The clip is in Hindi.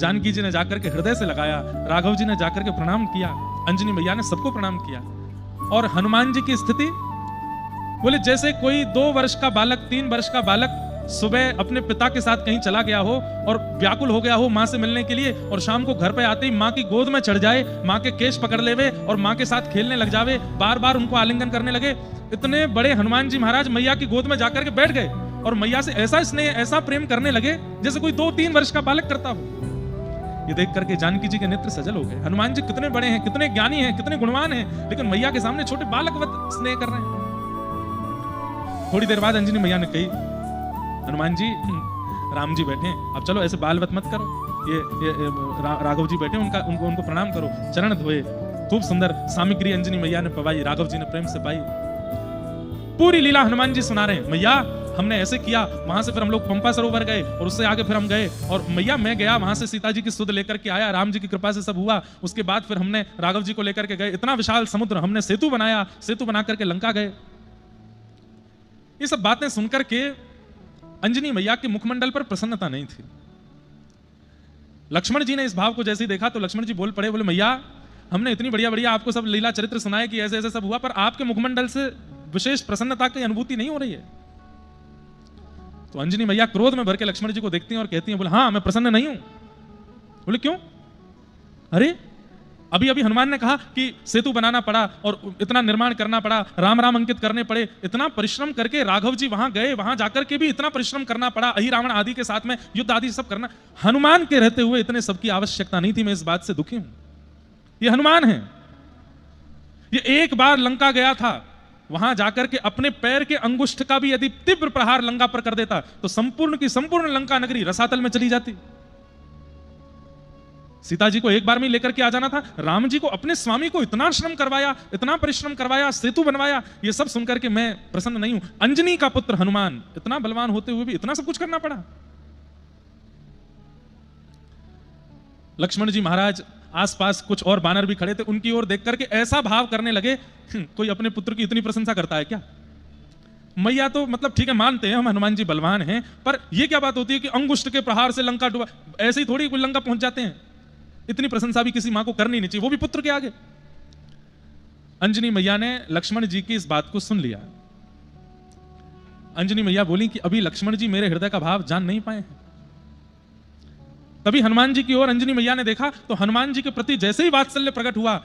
जानकी जी ने जाकर के हृदय से लगाया, राघव जी ने जाकर के प्रणाम किया, अंजनी मैया ने सबको प्रणाम किया। और हनुमान जी की स्थिति बोले जैसे कोई 2 वर्ष का बालक, 3 वर्ष का बालक सुबह अपने पिता के साथ कहीं चला गया हो और व्याकुल हो गया हो माँ से मिलने के लिए, और शाम को घर पे आते ही माँ की गोद में चढ़ जाए, माँ के केश पकड़ लेवे और माँ के साथ खेलने लग जावे, बार बार उनको आलिंगन करने लगे। इतने बड़े हनुमान जी महाराज मैया की गोद में जाकर के बैठ गए और मैया से ऐसा स्नेह, ऐसा प्रेम करने लगे जैसे कोई 2-3 वर्ष का बालक करता हो। ये देख करके जानकी जी के नेत्र सजल हो गए। हनुमान जी कितने बड़े हैं, कितने ज्ञानी हैं, कितने गुणवान हैं, लेकिन मैया के सामने छोटे बालकवत स्नेह कर रहे हैं। थोड़ी देर बाद अंजनी मैया ने कही, हनुमान जी, राम जी बैठे हैं, अब चलो ऐसे बालवत मत करो, ये राघव जी बैठे, उनको प्रणाम करो, चरण धोए। खूब सुंदर सामग्री अंजनी मैया ने पवाई, राघव जी ने प्रेम से पाई। पूरी लीला हनुमान जी सुना रहे हैं, मैया हमने ऐसे किया, वहां से फिर हम लोग पंपा सरोवर गए और उससे आगे फिर हम गए, और मैया मैं गया वहां से सीता जी की सुध लेकर के आया, राम जी की कृपा से सब हुआ। उसके बाद फिर हमने राघव जी को लेकर के गए, इतना विशाल समुद्र, हमने सेतु बनाया, सेतु बना करके लंका गए। ये सब बातें सुनकर के अंजनी मैया के मुखमंडल पर प्रसन्नता नहीं थी। लक्ष्मण जी ने इस भाव को जैसे ही देखा तो लक्ष्मण जी बोल पड़े, बोले मैया हमने इतनी बढ़िया बढ़िया आपको सब लीला चरित्र सुनाए कि ऐसे ऐसे सब हुआ, पर आपके मुखमंडल से विशेष प्रसन्नता की अनुभूति नहीं हो रही है। तो अंजनी मैया क्रोध में भर के लक्ष्मण जी को देखती हैं और कहती हैं, बोले हाँ मैं प्रसन्न नहीं हूं। बोले क्यों? अरे अभी अभी हनुमान ने कहा कि सेतु बनाना पड़ा और इतना निर्माण करना पड़ा, राम राम अंकित करने पड़े, इतना परिश्रम करके राघव जी वहां गए, वहां जाकर के भी इतना परिश्रम करना पड़ा, अहि रावण आदि के साथ में युद्ध आदि सब करना, हनुमान के रहते हुए इतने सबकी आवश्यकता नहीं थी। मैं इस बात से दुखी हूं। ये हनुमान है, ये एक बार लंका गया था, वहां जाकर के अपने पैर के अंगुष्ठ का भी यदि तीव्र प्रहार लंका पर कर देता तो संपूर्ण की संपूर्ण लंका नगरी रसातल में चली जाती। सीता जी को एक बार में लेकर के आ जाना था, राम जी को अपने स्वामी को इतना श्रम करवाया, इतना परिश्रम करवाया, सेतु बनवाया, ये सब सुनकर के मैं प्रसन्न नहीं हूं। अंजनी का पुत्र हनुमान इतना बलवान होते हुए भी इतना सब कुछ करना पड़ा। लक्ष्मण जी महाराज आसपास कुछ और बानर भी खड़े थे, उनकी ओर देख करके ऐसा भाव करने लगे, कोई अपने पुत्र की इतनी प्रशंसा करता है क्या? मैया तो मतलब ठीक है मानते हैं हम हनुमान जी बलवान हैं, पर यह क्या बात होती है कि अंगुष्ठ के प्रहार से लंका डूबा, ऐसे ही थोड़ी कोई लंका पहुंच जाते हैं। इतनी प्रशंसा भी किसी मां को करनी नहीं चाहिए, वो भी पुत्र के आगे। अंजनी मैया ने लक्ष्मण जी की इस बात को सुन लिया। अंजनी मैया बोली कि अभी लक्ष्मण जी मेरे हृदय का भाव जान नहीं पाए हैं। तभी हनुमान जी की ओर अंजनी मैया ने देखा तो हनुमान जी के प्रति जैसे ही वात्सल्य प्रकट हुआ,